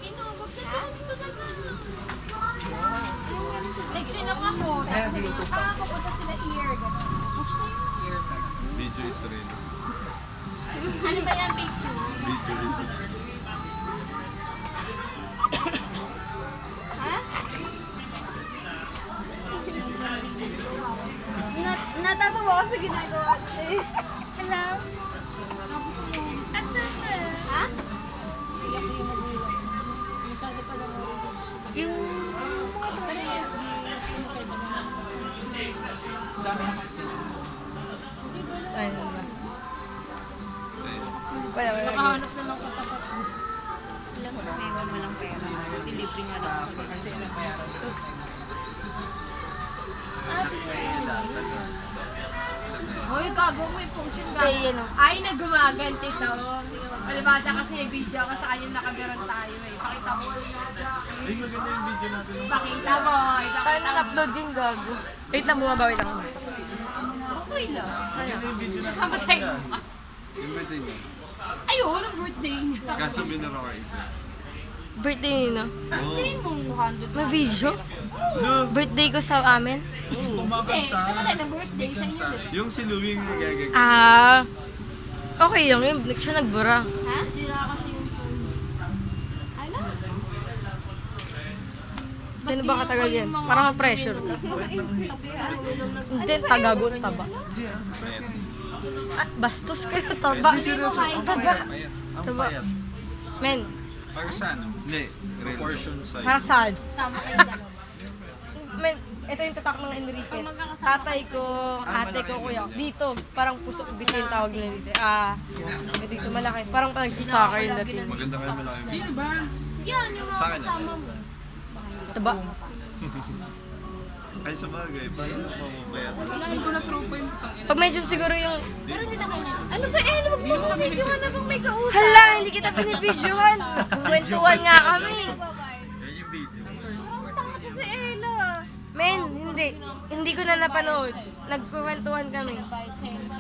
Inubog na to. Dito na lang. Next yun lang ako. Pupunta sila ear. Ear ka. Video is real. Ano ba yan, picture? Video is real. Ha? Natatawa ko sa ginagawa. Hello? Ha? Yung... Ano ba? Wala. Nakahanap na lang ko tapat. Ilang ko may walang pera. Delivery nga lang. Kasi ilang bayaran ko. Hoy, gago mo yung function ka. Kaya ano? Ay, naggumaganti to. Palibasa kasi may video ka sa kanya nakameron tayo eh. Pakita mo. Ay, maganda yung video natin. Pakita mo. Paano na-upload yung gago? Wait lang, bumabawi lang. Okay lang. Maganda yung video natin. Kasama tayo bukas. Yung birthday niya. Ayun, ang birthday niya. Kaso binara ka isa. Birthday nino. Oo. Tingin mo 200. May video? No! Birthday ko sa amin? Eh, kasama tayo ng birthday sa inyo. Yung si Louie yung nagagag. Ah, okay lang yun. Siya nagbura. Ha? Sira kasi yung phone. Ala? Ano ba katagal yan? Parang pressure ka. Hindi, tagago ng taba. Ah, bastos ka na taba. Taba. Ang Taba. payat. Men, Para sa ano? Hindi. Proportion size. para saan? Sama kayo dalawa. Men, ito yung tatak ng Enriquez. Tatay ko, ate ko, kuya. Dito, parang pusok bitin tawag nila dito. Ah, dito malaki. Parang nagsisoccer yung dating. Maganda kayo malaki. Sino ba? Yan, yung mga Sa akin, kasama mo. Taba. Ay, sa bagay. Paano mo mamapayat? Sino ko na tropa yung putang ina? Pag medyo siguro yung, Pero hindi na kayo. Ano ba eh? Huwag mo kong videohan na kung may kausap. hala, hindi kita pinibidyohan. Kwentuhan nga kami. Yan yung video. Si Ella. Men, hindi. Hindi ko na napanood. Nagkwentuhan kami. Bite sa'yo.